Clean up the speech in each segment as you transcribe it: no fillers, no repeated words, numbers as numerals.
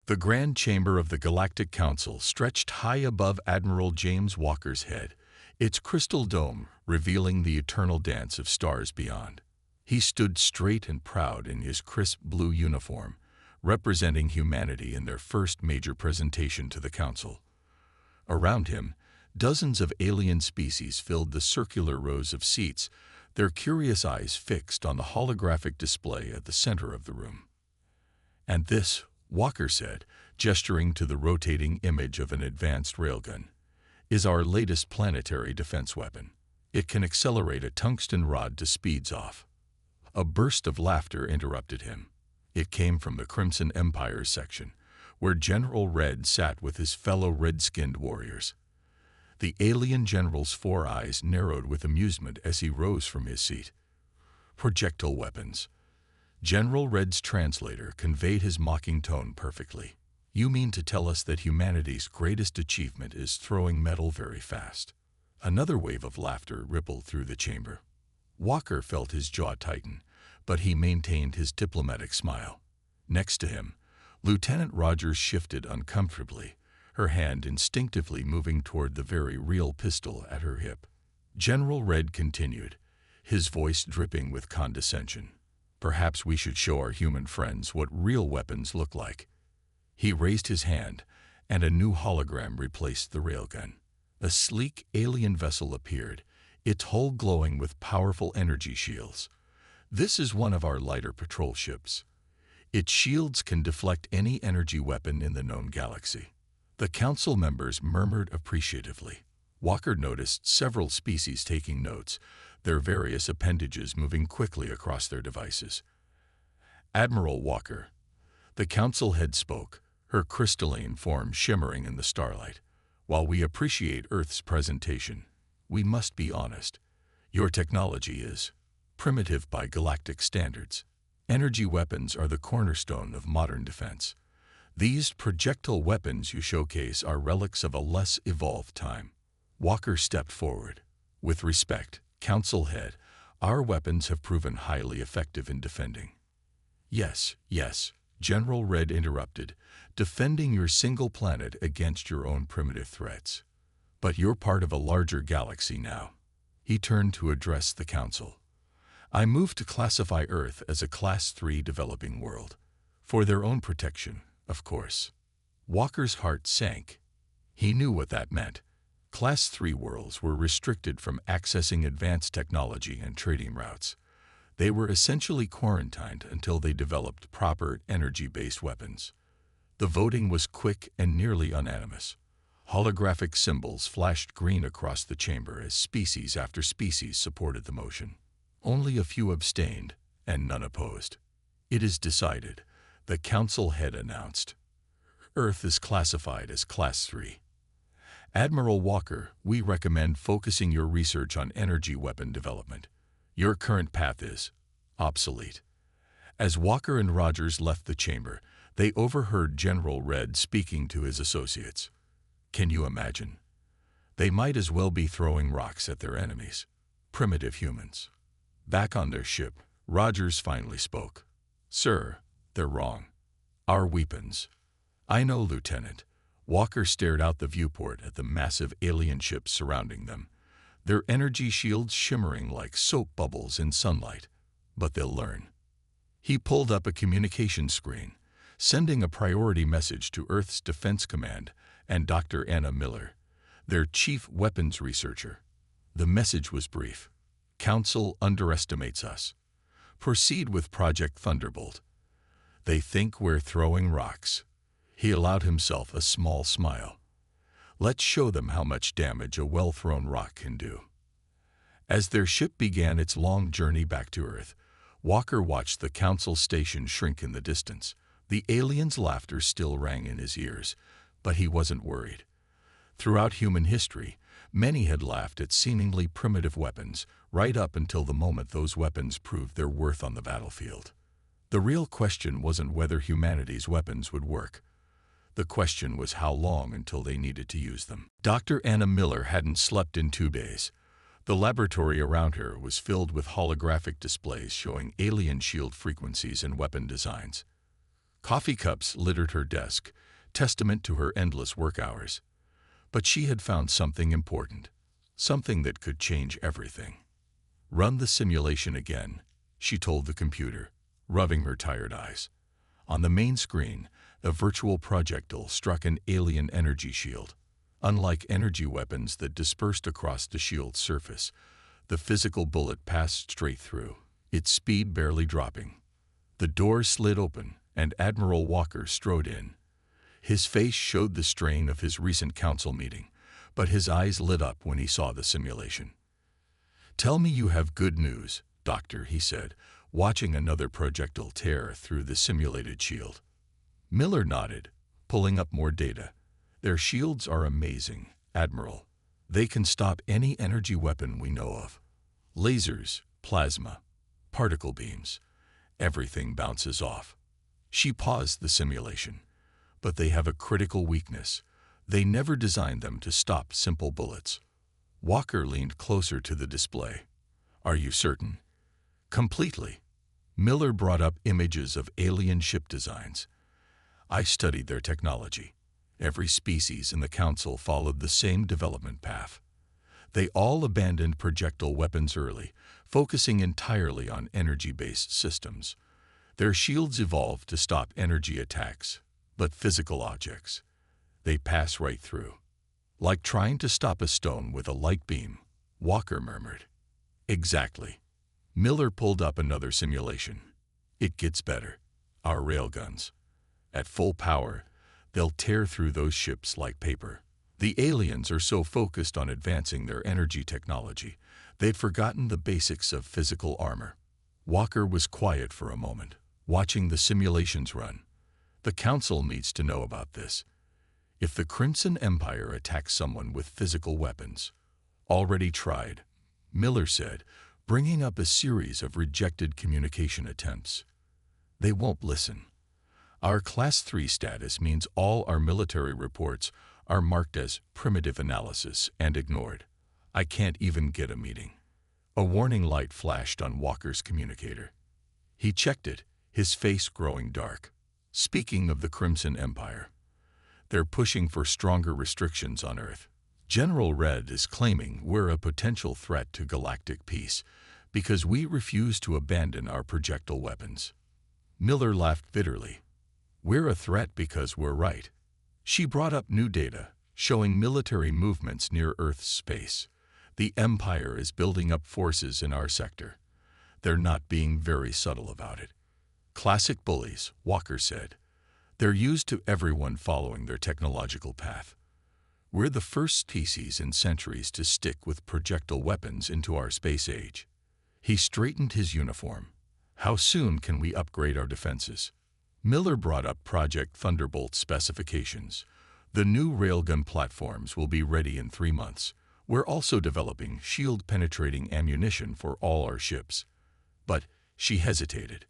The Grand Chamber of the Galactic Council stretched high above Admiral James Walker's head, its crystal dome revealing the eternal dance of stars beyond. He stood straight and proud in his crisp blue uniform, representing humanity in their first major presentation to the Council. Around him, dozens of alien species filled the circular rows of seats, their curious eyes fixed on the holographic display at the center of the room. "And this," Walker said, gesturing to the rotating image of an advanced railgun, "is our latest planetary defense weapon. It can accelerate a tungsten rod to speeds off." A burst of laughter interrupted him. It came from the Crimson Empire's section, where General Red sat with his fellow red-skinned warriors. The alien general's 4 eyes narrowed with amusement as he rose from his seat. "Projectile weapons." General Red's translator conveyed his mocking tone perfectly. "You mean to tell us that humanity's greatest achievement is throwing metal very fast?" Another wave of laughter rippled through the chamber. Walker felt his jaw tighten, but he maintained his diplomatic smile. Next to him, Lieutenant Rogers shifted uncomfortably, her hand instinctively moving toward the very real pistol at her hip. General Red continued, his voice dripping with condescension. "Perhaps we should show our human friends what real weapons look like." He raised his hand, and a new hologram replaced the railgun. A sleek alien vessel appeared, its hull glowing with powerful energy shields. "This is one of our lighter patrol ships. Its shields can deflect any energy weapon in the known galaxy." The council members murmured appreciatively. Walker noticed several species taking notes, their various appendages moving quickly across their devices. "Admiral Walker," the council head spoke, her crystalline form shimmering in the starlight. "While we appreciate Earth's presentation, we must be honest. Your technology is primitive by galactic standards. Energy weapons are the cornerstone of modern defense. These projectile weapons you showcase are relics of a less evolved time." Walker stepped forward. "With respect, Council Head, our weapons have proven highly effective in defending." Yes, General Red interrupted, "defending your single planet against your own primitive threats. But you're part of a larger galaxy now." He turned to address the Council. "I move to classify Earth as a Class 3 developing world. For their own protection, of course." Walker's heart sank. He knew what that meant. Class 3 worlds were restricted from accessing advanced technology and trading routes. They were essentially quarantined until they developed proper energy-based weapons. The voting was quick and nearly unanimous. Holographic symbols flashed green across the chamber as species after species supported the motion. Only a few abstained, and none opposed. "It is decided," the council head announced. "Earth is classified as Class 3. Admiral Walker, we recommend focusing your research on energy weapon development. Your current path is obsolete." As Walker and Rogers left the chamber, they overheard General Red speaking to his associates. "Can you imagine? They might as well be throwing rocks at their enemies. Primitive humans." Back on their ship, Rogers finally spoke. "Sir, they're wrong. Our weapons—" "I know, Lieutenant." Walker stared out the viewport at the massive alien ships surrounding them, their energy shields shimmering like soap bubbles in sunlight. "But they'll learn." He pulled up a communication screen, sending a priority message to Earth's Defense Command and Dr. Anna Miller, their chief weapons researcher. The message was brief. "Council underestimates us. Proceed with Project Thunderbolt. They think we're throwing rocks." He allowed himself a small smile. "Let's show them how much damage a well-thrown rock can do." As their ship began its long journey back to Earth, Walker watched the council station shrink in the distance. The aliens' laughter still rang in his ears, but he wasn't worried. Throughout human history, many had laughed at seemingly primitive weapons, right up until the moment those weapons proved their worth on the battlefield. The real question wasn't whether humanity's weapons would work. The question was how long until they needed to use them. Dr. Anna Miller hadn't slept in 2 days. The laboratory around her was filled with holographic displays showing alien shield frequencies and weapon designs. Coffee cups littered her desk, testament to her endless work hours. But she had found something important, something that could change everything. "Run the simulation again," she told the computer, rubbing her tired eyes. On the main screen, a virtual projectile struck an alien energy shield. Unlike energy weapons that dispersed across the shield's surface, the physical bullet passed straight through, its speed barely dropping. The door slid open, and Admiral Walker strode in. His face showed the strain of his recent council meeting, but his eyes lit up when he saw the simulation. "Tell me you have good news, Doctor," he said, watching another projectile tear through the simulated shield. Miller nodded, pulling up more data. "Their shields are amazing, Admiral. They can stop any energy weapon we know of. Lasers, plasma, particle beams. Everything bounces off." She paused the simulation. "But they have a critical weakness. They never designed them to stop simple bullets." Walker leaned closer to the display. "Are you certain?" "Completely." Miller brought up images of alien ship designs. "I studied their technology. Every species in the Council followed the same development path. They all abandoned projectile weapons early, focusing entirely on energy-based systems. Their shields evolved to stop energy attacks, but physical objects, they pass right through. Like trying to stop a stone with a light beam," Walker murmured. "Exactly." Miller pulled up another simulation. "It gets better. Our railguns. At full power, they'll tear through those ships like paper." The aliens are so focused on advancing their energy technology, they'd forgotten the basics of physical armor. Walker was quiet for a moment, watching the simulations run. "The Council needs to know about this. If the Crimson Empire attacks someone with physical weapons—" "Already tried," Miller said, bringing up a series of rejected communication attempts. "They won't listen. Our Class 3 status means all our military reports are marked as primitive analysis and ignored. I can't even get a meeting." A warning light flashed on Walker's communicator. He checked it, his face growing dark. "Speaking of the Crimson Empire, they're pushing for stronger restrictions on Earth. General Red is claiming we're a potential threat to galactic peace because we refuse to abandon our projectile weapons." Miller laughed bitterly. "We're a threat because we're right." She brought up new data, showing military movements near Earth's space. "The Empire is building up forces in our sector. They're not being very subtle about it." "Classic bullies," Walker said. "They're used to everyone following their technological path. We're the first species in centuries to stick with projectile weapons into our space age." He straightened his uniform. "How soon can we upgrade our defenses?" Miller brought up Project Thunderbolt specifications. "The new railgun platforms will be ready in 3 months. We're also developing shield-penetrating ammunition for all our ships." But she hesitated.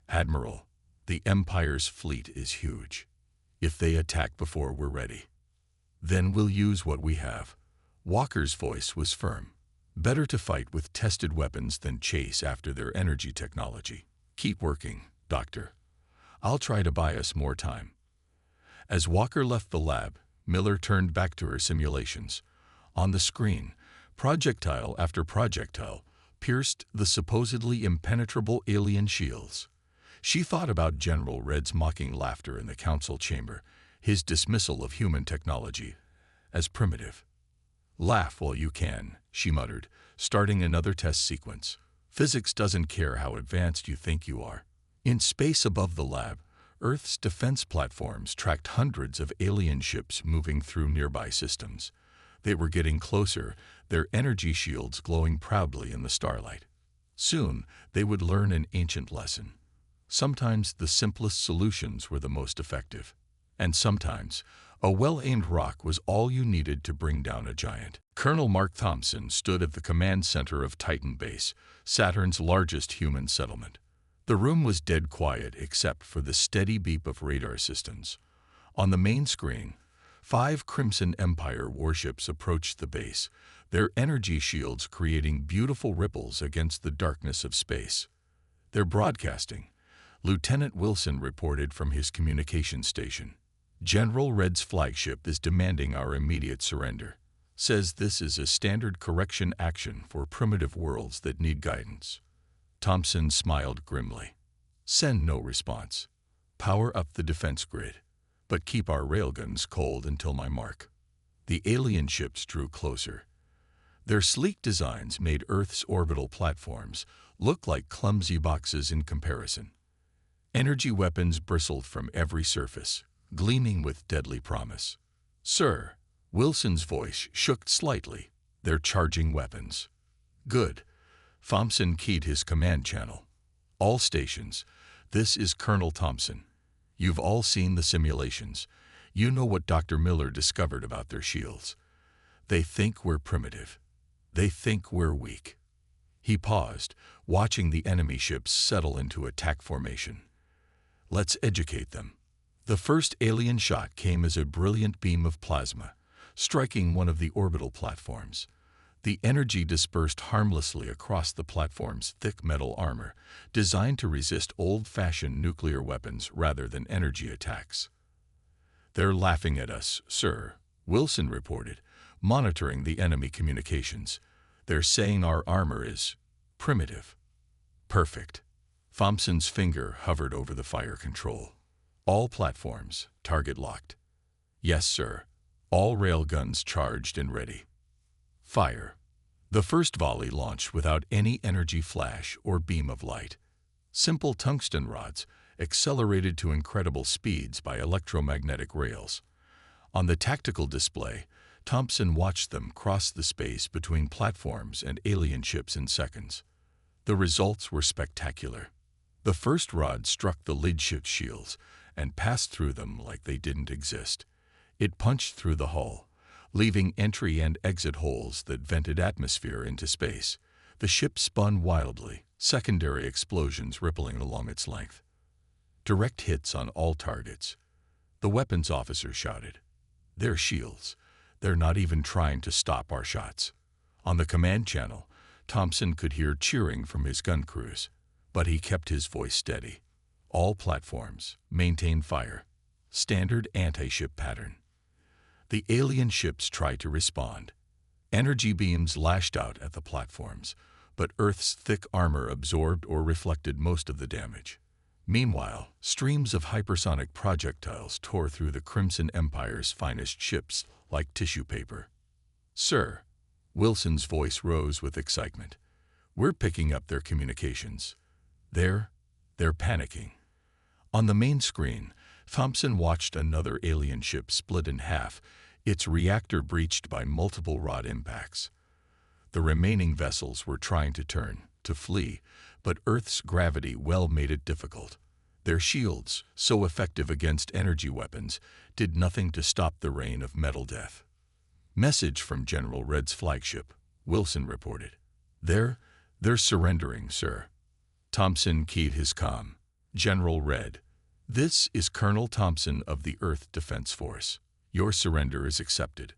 "Admiral, the Empire's fleet is huge. If they attack before we're ready, then we'll use what we have." Walker's voice was firm. "Better to fight with tested weapons than chase after their energy technology. Keep working, Doctor. I'll try to buy us more time." As Walker left the lab, Miller turned back to her simulations. On the screen, projectile after projectile pierced the supposedly impenetrable alien shields. She thought about General Red's mocking laughter in the council chamber, his dismissal of human technology as primitive. "Laugh while you can," she muttered, starting another test sequence. "Physics doesn't care how advanced you think you are." In space above the lab, Earth's defense platforms tracked hundreds of alien ships moving through nearby systems. They were getting closer, their energy shields glowing proudly in the starlight. Soon, they would learn an ancient lesson. Sometimes the simplest solutions were the most effective. And sometimes, a well-aimed rock was all you needed to bring down a giant. Colonel Mark Thompson stood at the command center of Titan Base, Saturn's largest human settlement. The room was dead quiet except for the steady beep of radar systems. On the main screen, 5 Crimson Empire warships approached the base, their energy shields creating beautiful ripples against the darkness of space. "They're broadcasting. Lieutenant Wilson reported from his communication station. General Red's flagship is demanding our immediate surrender. Says this is a standard correction action for primitive worlds that need guidance. Thompson smiled grimly. Send no response. Power up the defense grid, but keep our railguns cold until my mark. The alien ships drew closer. Their sleek designs made Earth's orbital platforms look like clumsy boxes in comparison. Energy weapons bristled from every surface, gleaming with deadly promise. Sir, Wilson's voice shook slightly. They're charging weapons. Good. Thompson keyed his command channel. All stations, this is Colonel Thompson. You've all seen the simulations. You know what Dr. Miller discovered about their shields. They think we're primitive. They think we're weak. He paused, watching the enemy ships settle into attack formation. Let's educate them. The first alien shot came as a brilliant beam of plasma, striking one of the orbital platforms. The energy dispersed harmlessly across the platform's thick metal armor, designed to resist old-fashioned nuclear weapons rather than energy attacks. They're laughing at us, sir, Wilson reported, monitoring the enemy communications. They're saying our armor is primitive. Perfect. Thompson's finger hovered over the fire control. All platforms, target locked. Yes, sir. All railguns charged and ready. Fire. The first volley launched without any energy flash or beam of light. Simple tungsten rods, accelerated to incredible speeds by electromagnetic rails. On the tactical display, Thompson watched them cross the space between platforms and alien ships in seconds. The results were spectacular. The first rod struck the lead ship's shields and passed through them like they didn't exist. It punched through the hull, leaving entry and exit holes that vented atmosphere into space. The ship spun wildly, secondary explosions rippling along its length. Direct hits on all targets. The weapons officer shouted, "They're shields. They're not even trying to stop our shots." On the command channel, Thompson could hear cheering from his gun crews, but he kept his voice steady. All platforms, maintain fire. Standard anti-ship pattern. The alien ships tried to respond. Energy beams lashed out at the platforms, but Earth's thick armor absorbed or reflected most of the damage. Meanwhile, streams of hypersonic projectiles tore through the Crimson Empire's finest ships like tissue paper. Sir, Wilson's voice rose with excitement. We're picking up their communications. They're panicking. On the main screen, Thompson watched another alien ship split in half, its reactor breached by multiple rod impacts. The remaining vessels were trying to turn, to flee, but Earth's gravity well made it difficult. Their shields, so effective against energy weapons, did nothing to stop the rain of metal death. Message from General Red's flagship, Wilson reported. They're surrendering, sir. Thompson keyed his comm. General Red, this is Colonel Thompson of the Earth Defense Force. Your surrender is accepted.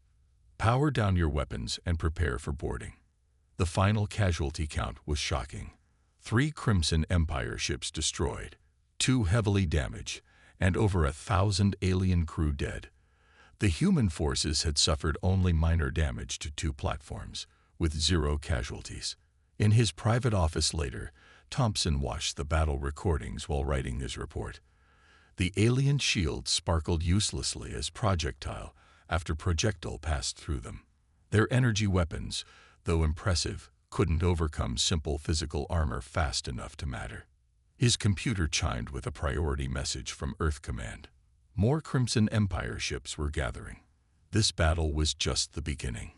Power down your weapons and prepare for boarding. The final casualty count was shocking. 3 Crimson Empire ships destroyed, 2 heavily damaged, and over 1,000 alien crew dead. The human forces had suffered only minor damage to 2 platforms, with 0 casualties. In his private office later, Thompson watched the battle recordings while writing his report. The alien shields sparkled uselessly as projectile after projectile passed through them. Their energy weapons, though impressive, couldn't overcome simple physical armor fast enough to matter. His computer chimed with a priority message from Earth Command. More Crimson Empire ships were gathering. This battle was just the beginning.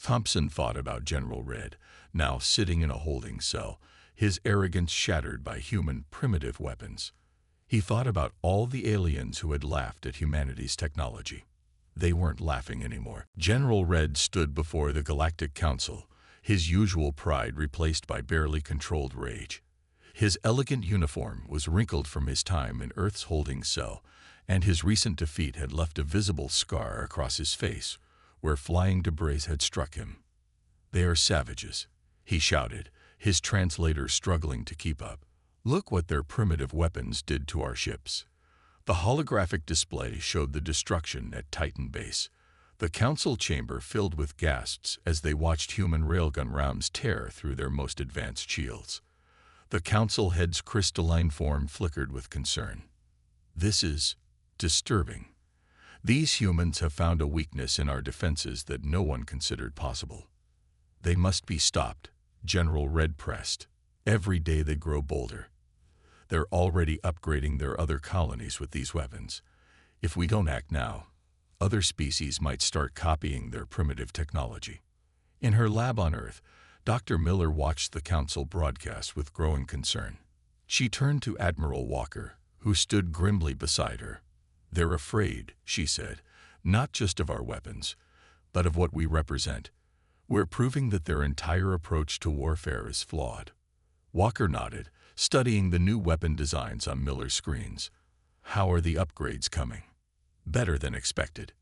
Thompson thought about General Red, now sitting in a holding cell, his arrogance shattered by human primitive weapons. He thought about all the aliens who had laughed at humanity's technology. They weren't laughing anymore. General Red stood before the Galactic Council, his usual pride replaced by barely controlled rage. His elegant uniform was wrinkled from his time in Earth's holding cell, and his recent defeat had left a visible scar across his face, where flying debris had struck him. "They are savages," he shouted, his translator struggling to keep up. Look what their primitive weapons did to our ships. The holographic display showed the destruction at Titan Base. The council chamber filled with gasps as they watched human railgun rounds tear through their most advanced shields. The council head's crystalline form flickered with concern. This is disturbing. These humans have found a weakness in our defenses that no one considered possible. They must be stopped, General Red pressed. Every day they grow bolder. They're already upgrading their other colonies with these weapons. If we don't act now, other species might start copying their primitive technology. In her lab on Earth, Dr. Miller watched the council broadcast with growing concern. She turned to Admiral Walker, who stood grimly beside her. "They're afraid," she said, "not just of our weapons, but of what we represent. We're proving that their entire approach to warfare is flawed." Walker nodded, studying the new weapon designs on Miller's screens. "How are the upgrades coming?" "Better than expected."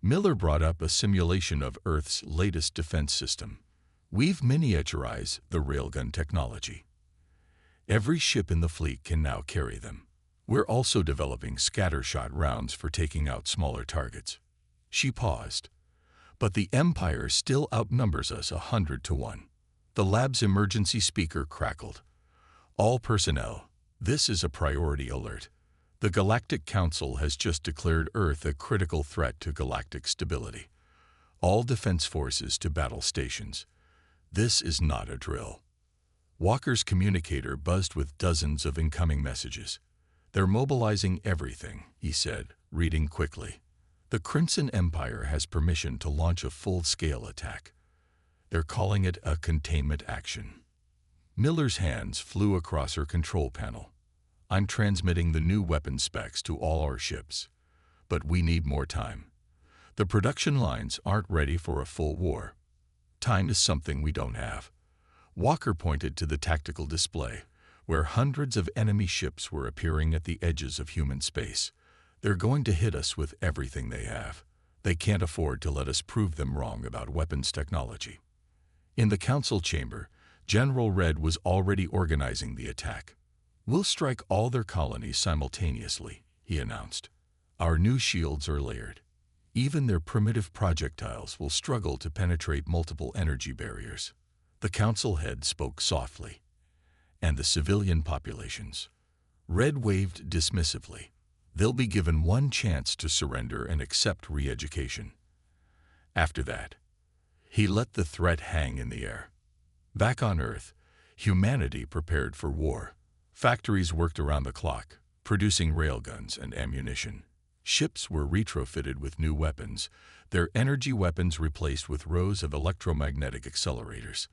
Miller brought up a simulation of Earth's latest defense system. "We've miniaturized the railgun technology. Every ship in the fleet can now carry them. We're also developing scattershot rounds for taking out smaller targets." She paused. "But the Empire still outnumbers us 100 to 1. The lab's emergency speaker crackled. "All personnel, this is a priority alert. The Galactic Council has just declared Earth a critical threat to galactic stability. All defense forces to battle stations. This is not a drill." Walker's communicator buzzed with dozens of incoming messages. "They're mobilizing everything," he said, reading quickly. "The Crimson Empire has permission to launch a full-scale attack. They're calling it a containment action." Miller's hands flew across her control panel. "I'm transmitting the new weapon specs to all our ships. But we need more time. The production lines aren't ready for a full war. Time is something we don't have." Walker pointed to the tactical display, where hundreds of enemy ships were appearing at the edges of human space. "They're going to hit us with everything they have. They can't afford to let us prove them wrong about weapons technology." In the council chamber, General Red was already organizing the attack. "We'll strike all their colonies simultaneously," he announced. "Our new shields are layered. Even their primitive projectiles will struggle to penetrate multiple energy barriers." The council head spoke softly. "And the civilian populations?" Red waved dismissively. "They'll be given one chance to surrender and accept re-education. After that," he let the threat hang in the air. Back on Earth, humanity prepared for war. Factories worked around the clock, producing railguns and ammunition. Ships were retrofitted with new weapons, their energy weapons replaced with rows of electromagnetic accelerators.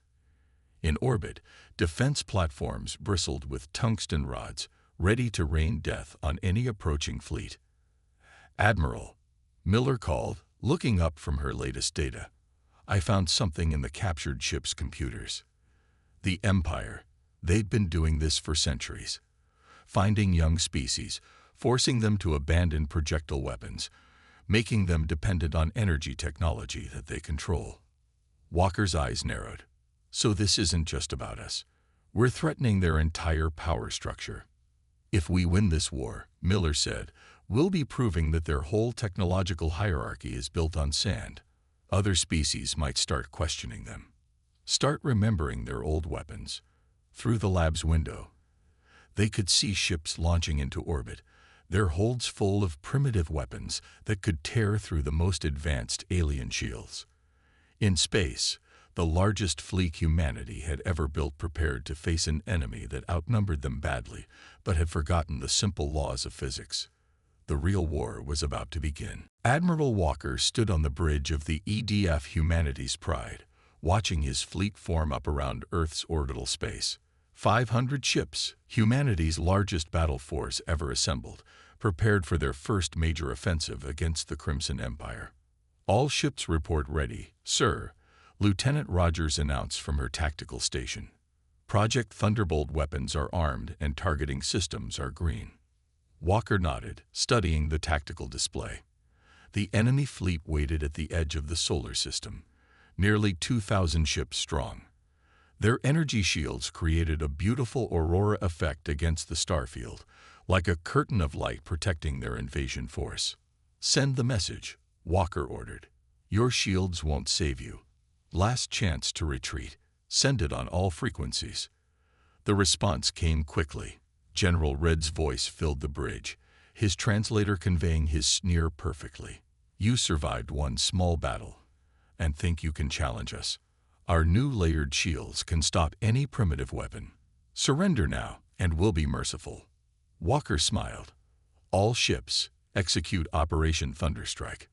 In orbit, defense platforms bristled with tungsten rods, ready to rain death on any approaching fleet. "Admiral," Miller called, looking up from her latest data. "I found something in the captured ship's computers. The Empire, they'd been doing this for centuries. Finding young species, forcing them to abandon projectile weapons, making them dependent on energy technology that they control." Walker's eyes narrowed. "So this isn't just about us. We're threatening their entire power structure." "If we win this war," Miller said, "we'll be proving that their whole technological hierarchy is built on sand. Other species might start questioning them. Start remembering their old weapons." Through the lab's window, they could see ships launching into orbit, their holds full of primitive weapons that could tear through the most advanced alien shields. In space, the largest fleet humanity had ever built prepared to face an enemy that outnumbered them badly, but had forgotten the simple laws of physics. The real war was about to begin. Admiral Walker stood on the bridge of the EDF Humanity's Pride, watching his fleet form up around Earth's orbital space. 500 ships, humanity's largest battle force ever assembled, prepared for their first major offensive against the Crimson Empire. "All ships report ready, sir," Lieutenant Rogers announced from her tactical station. "Project Thunderbolt weapons are armed and targeting systems are green." Walker nodded, studying the tactical display. The enemy fleet waited at the edge of the solar system, nearly 2,000 ships strong. Their energy shields created a beautiful aurora effect against the starfield, like a curtain of light protecting their invasion force. "Send the message," Walker ordered. "Your shields won't save you. Last chance to retreat. Send it on all frequencies." The response came quickly. General Red's voice filled the bridge, his translator conveying his sneer perfectly. "You survived one small battle, and think you can challenge us? Our new layered shields can stop any primitive weapon. Surrender now, and we'll be merciful." Walker smiled. "All ships, execute Operation Thunderstrike.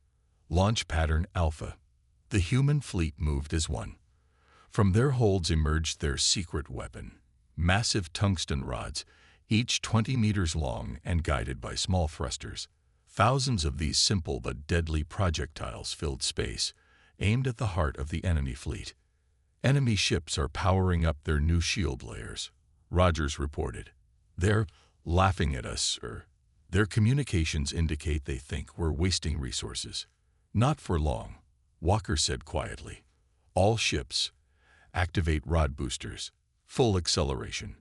Launch Pattern Alpha." The human fleet moved as one. From their holds emerged their secret weapon, massive tungsten rods, each 20 meters long and guided by small thrusters. Thousands of these simple but deadly projectiles filled space, aimed at the heart of the enemy fleet. "Enemy ships are powering up their new shield layers," Rogers reported. "They're laughing at us, sir. Their communications indicate they think we're wasting resources." "Not for long," Walker said quietly. "All ships, activate rod boosters. Full acceleration."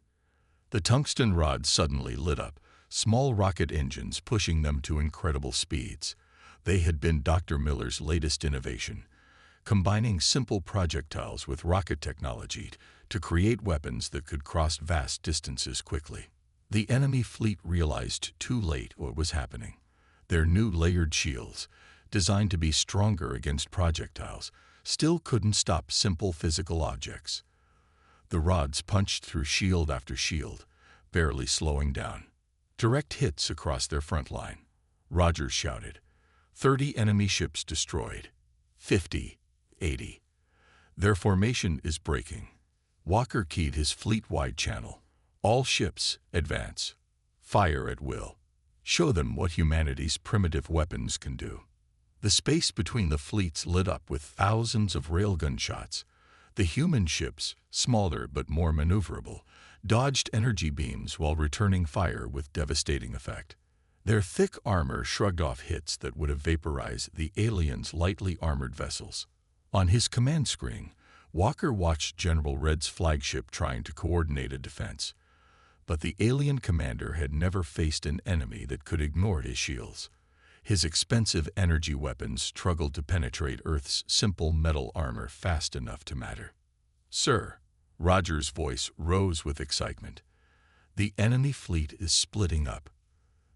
The tungsten rods suddenly lit up, small rocket engines pushing them to incredible speeds. They had been Dr. Miller's latest innovation, combining simple projectiles with rocket technology to create weapons that could cross vast distances quickly. The enemy fleet realized too late what was happening. Their new layered shields, designed to be stronger against projectiles, still couldn't stop simple physical objects. The rods punched through shield after shield, barely slowing down. "Direct hits across their front line," Rogers shouted. 30 enemy ships destroyed. 50, 80. "Their formation is breaking." Walker keyed his fleet-wide channel. "All ships, advance. Fire at will. Show them what humanity's primitive weapons can do." The space between the fleets lit up with thousands of railgun shots. The human ships, smaller but more maneuverable, dodged energy beams while returning fire with devastating effect. Their thick armor shrugged off hits that would have vaporized the aliens' lightly armored vessels. On his command screen, Walker watched General Red's flagship trying to coordinate a defense. But the alien commander had never faced an enemy that could ignore his shields. His expensive energy weapons struggled to penetrate Earth's simple metal armor fast enough to matter. "Sir," Rogers' voice rose with excitement, "the enemy fleet is splitting up.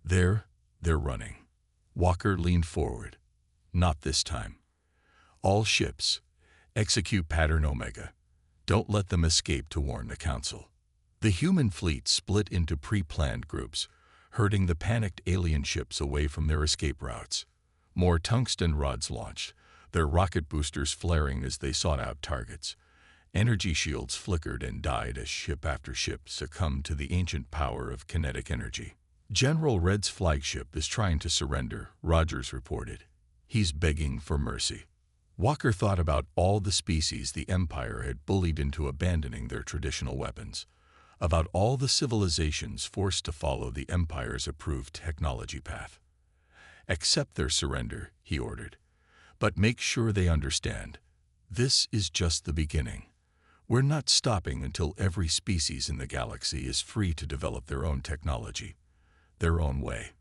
They're running." Walker leaned forward. "Not this time. All ships, execute Pattern Omega. Don't let them escape to warn the Council." The human fleet split into pre-planned groups, herding the panicked alien ships away from their escape routes. More tungsten rods launched, their rocket boosters flaring as they sought out targets. Energy shields flickered and died as ship after ship succumbed to the ancient power of kinetic energy. "General Red's flagship is trying to surrender," Rogers reported. "He's begging for mercy." Walker thought about all the species the Empire had bullied into abandoning their traditional weapons, about all the civilizations forced to follow the Empire's approved technology path. "Accept their surrender," he ordered. "But make sure they understand. This is just the beginning. We're not stopping until every species in the galaxy is free to develop their own technology, their own way."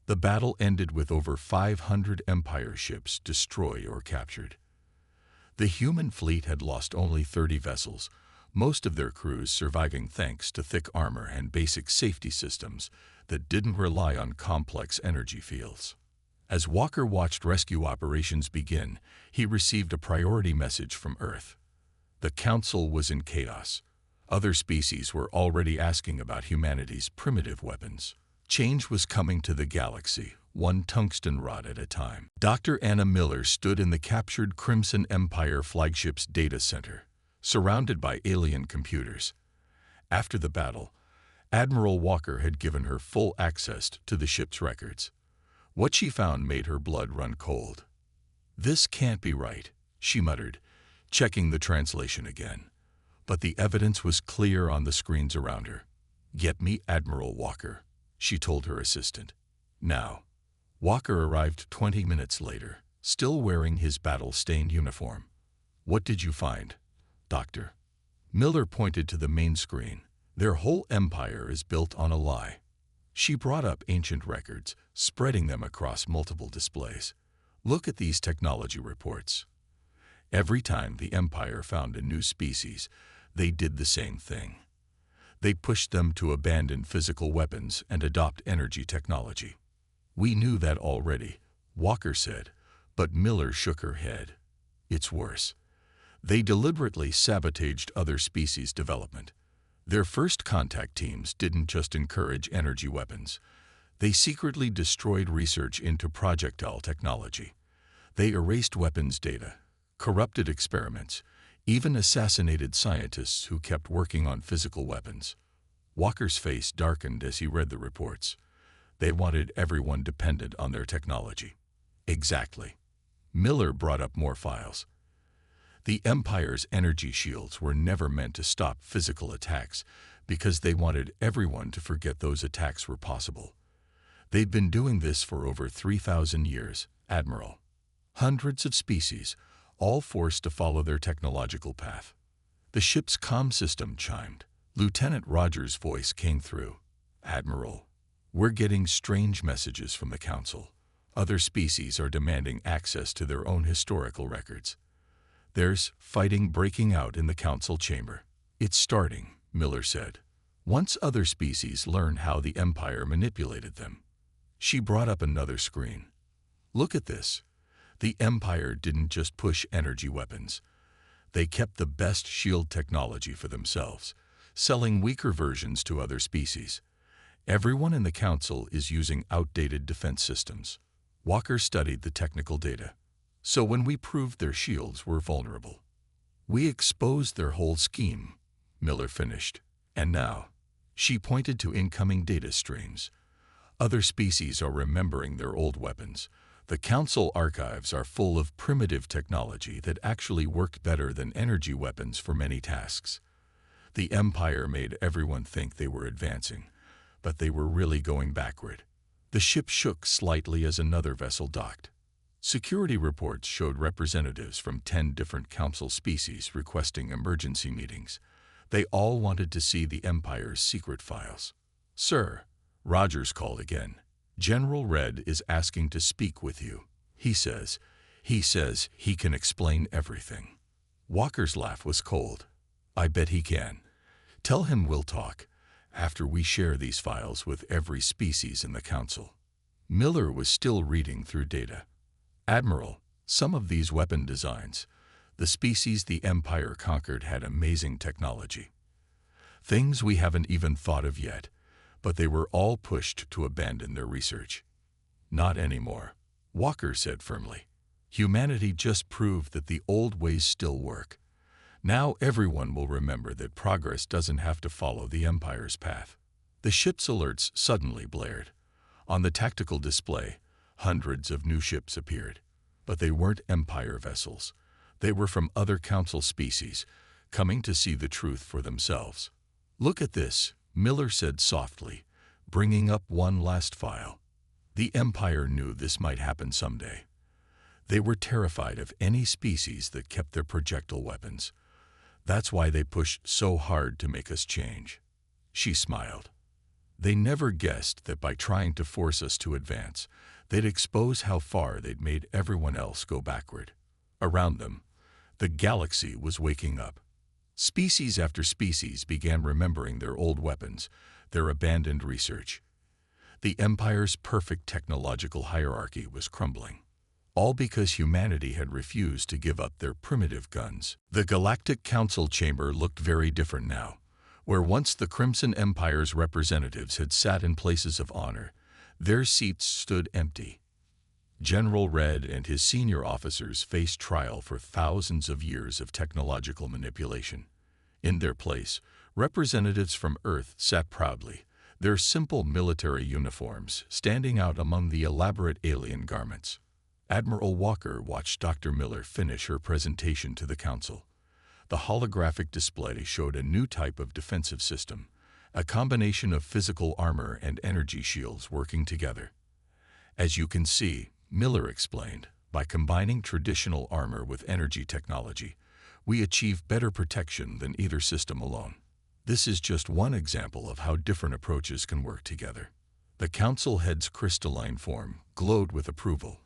The battle ended with over 500 Empire ships destroyed or captured. The human fleet had lost only 30 vessels, most of their crews surviving thanks to thick armor and basic safety systems that didn't rely on complex energy fields. As Walker watched rescue operations begin, he received a priority message from Earth. The Council was in chaos. Other species were already asking about humanity's primitive weapons. Change was coming to the galaxy, one tungsten rod at a time. Dr. Anna Miller stood in the captured Crimson Empire flagship's data center, surrounded by alien computers. After the battle, Admiral Walker had given her full access to the ship's records. What she found made her blood run cold. "This can't be right," she muttered, checking the translation again. But the evidence was clear on the screens around her. "Get me Admiral Walker," she told her assistant. Now. Walker arrived 20 minutes later, still wearing his battle-stained uniform. "What did you find, Doctor?" Miller pointed to the main screen. Their whole empire is built on a lie. She brought up ancient records, spreading them across multiple displays. Look at these technology reports. Every time the Empire found a new species, they did the same thing. They pushed them to abandon physical weapons and adopt energy technology. We knew that already, Walker said, but Miller shook her head. It's worse. They deliberately sabotaged other species' development. Their first contact teams didn't just encourage energy weapons. They secretly destroyed research into projectile technology. They erased weapons data, corrupted experiments, even assassinated scientists who kept working on physical weapons. Walker's face darkened as he read the reports. They wanted everyone dependent on their technology. Exactly. Miller brought up more files. The Empire's energy shields were never meant to stop physical attacks because they wanted everyone to forget those attacks were possible. They'd been doing this for over 3,000 years, Admiral. Hundreds of species, all forced to follow their technological path. The ship's comm system chimed. Lieutenant Rogers' voice came through. Admiral, we're getting strange messages from the Council. Other species are demanding access to their own historical records. There's fighting breaking out in the Council chamber. It's starting, Miller said. Once other species learn how the Empire manipulated them. She brought up another screen. Look at this. The Empire didn't just push energy weapons. They kept the best shield technology for themselves, selling weaker versions to other species. Everyone in the Council is using outdated defense systems. Walker studied the technical data. So when we proved their shields were vulnerable, we exposed their whole scheme, Miller finished. And now, she pointed to incoming data streams. Other species are remembering their old weapons. The Council archives are full of primitive technology that actually worked better than energy weapons for many tasks. The Empire made everyone think they were advancing, but they were really going backward. The ship shook slightly as another vessel docked. Security reports showed representatives from 10 different Council species requesting emergency meetings. They all wanted to see the Empire's secret files. Sir, Rogers called again. General Red is asking to speak with you. He says he can explain everything. Walker's laugh was cold. I bet he can. Tell him we'll talk after we share these files with every species in the Council. Miller was still reading through data. Admiral, some of these weapon designs, the species the Empire conquered had amazing technology. Things we haven't even thought of yet, but they were all pushed to abandon their research. Not anymore, Walker said firmly. Humanity just proved that the old ways still work. Now everyone will remember that progress doesn't have to follow the Empire's path. The ship's alerts suddenly blared. On the tactical display, hundreds of new ships appeared. But they weren't Empire vessels. They were from other Council species, coming to see the truth for themselves. Look at this, Miller said softly, bringing up one last file. The Empire knew this might happen someday. They were terrified of any species that kept their projectile weapons. That's why they pushed so hard to make us change. She smiled. They never guessed that by trying to force us to advance, they'd expose how far they'd made everyone else go backward. Around them, the galaxy was waking up. Species after species began remembering their old weapons, their abandoned research. The Empire's perfect technological hierarchy was crumbling, all because humanity had refused to give up their primitive guns. The Galactic Council chamber looked very different now. Where once the Crimson Empire's representatives had sat in places of honor, their seats stood empty. General Red and his senior officers faced trial for thousands of years of technological manipulation. In their place, representatives from Earth sat proudly, their simple military uniforms standing out among the elaborate alien garments. Admiral Walker watched Dr. Miller finish her presentation to the Council. The holographic display showed a new type of defensive system, a combination of physical armor and energy shields working together. As you can see, Miller explained, by combining traditional armor with energy technology, We achieve better protection than either system alone. This is just one example of how different approaches can work together. The Council head's crystalline form glowed with approval.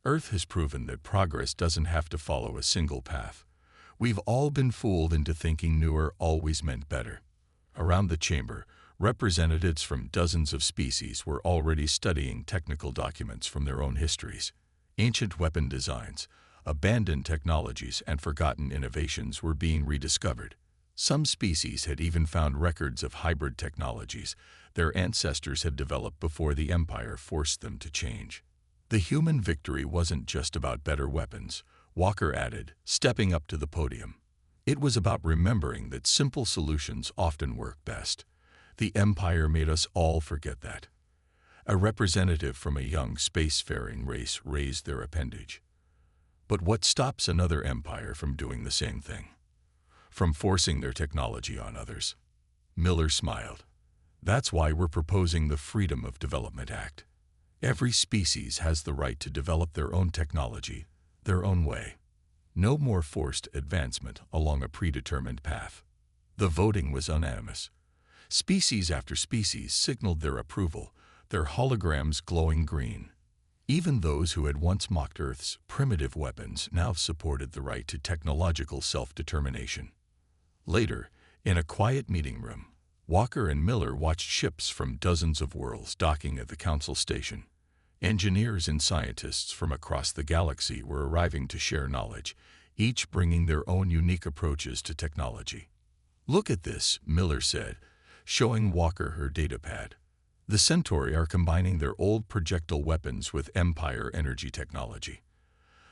Earth has proven that progress doesn't have to follow a single path. We've all been fooled into thinking newer always meant better. Around the chamber, representatives from dozens of species were already studying technical documents from their own histories. Ancient weapon designs, abandoned technologies, and forgotten innovations were being rediscovered. Some species had even found records of hybrid technologies their ancestors had developed before the Empire forced them to change. The human victory wasn't just about better weapons, Walker added, stepping up to the podium. It was about remembering that simple solutions often work best. The Empire made us all forget that. A representative from a young spacefaring race raised their appendage. But what stops another empire from doing the same thing? From forcing their technology on others? Miller smiled. That's why we're proposing the Freedom of Development Act. Every species has the right to develop their own technology, their own way. No more forced advancement along a predetermined path. The voting was unanimous. Species after species signaled their approval, their holograms glowing green. Even those who had once mocked Earth's primitive weapons now supported the right to technological self-determination. Later, in a quiet meeting room, Walker and Miller watched ships from dozens of worlds docking at the Council station. Engineers and scientists from across the galaxy were arriving to share knowledge, each bringing their own unique approaches to technology. "Look at this," Miller said, showing Walker her datapad. "The Centauri are combining their old projectile weapons with Empire energy technology.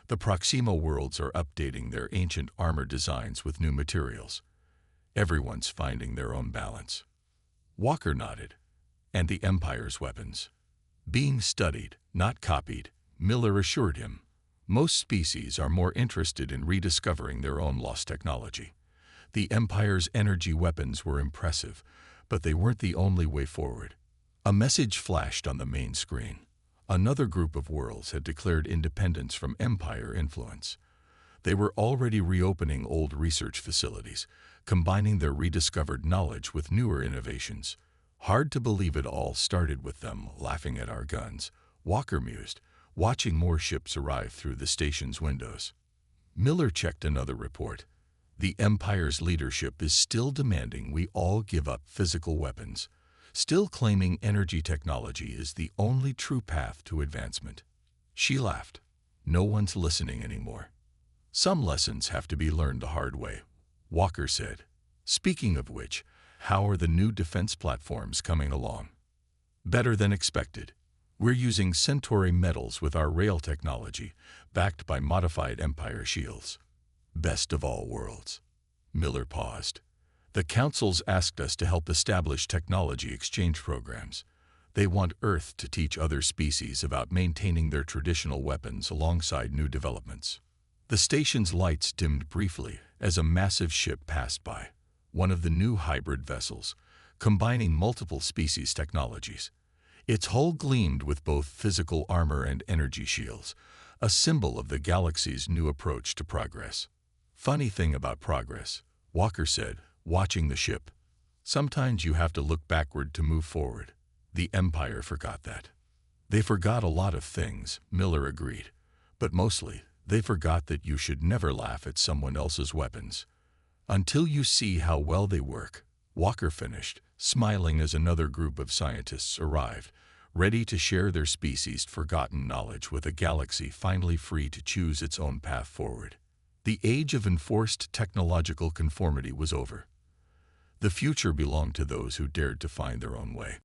The Proxima worlds are updating their ancient armor designs with new materials. Everyone's finding their own balance." Walker nodded. "And the Empire's weapons?" "Being studied, not copied," Miller assured him. "Most species are more interested in rediscovering their own lost technology. The Empire's energy weapons were impressive, but they weren't the only way forward." A message flashed on the main screen. Another group of worlds had declared independence from Empire influence. They were already reopening old research facilities, combining their rediscovered knowledge with newer innovations. "Hard to believe it all started with them laughing at our guns," Walker mused, watching more ships arrive through the station's windows. Miller checked another report. "The Empire's leadership is still demanding we all give up physical weapons, still claiming energy technology is the only true path to advancement." She laughed. "No one's listening anymore." "Some lessons have to be learned the hard way," Walker said. "Speaking of which, how are the new defense platforms coming along?" "Better than expected. We're using Centauri metals with our rail technology, backed by modified Empire shields." "Best of all worlds." Miller paused. "The Council's asked us to help establish technology exchange programs. They want Earth to teach other species about maintaining their traditional weapons alongside new developments." The station's lights dimmed briefly as a massive ship passed by, one of the new hybrid vessels, combining multiple species technologies. Its hull gleamed with both physical armor and energy shields, a symbol of the galaxy's new approach to progress. "Funny thing about progress," Walker said, watching the ship. "Sometimes you have to look backward to move forward. The Empire forgot that." "They forgot a lot of things," Miller agreed. "But mostly, they forgot that you should never laugh at someone else's weapons until you see how well they work," Walker finished, smiling as another group of scientists arrived, ready to share their species' forgotten knowledge with a galaxy finally free to choose its own path forward. The age of enforced technological conformity was over. The future belonged to those who dared to find their own way.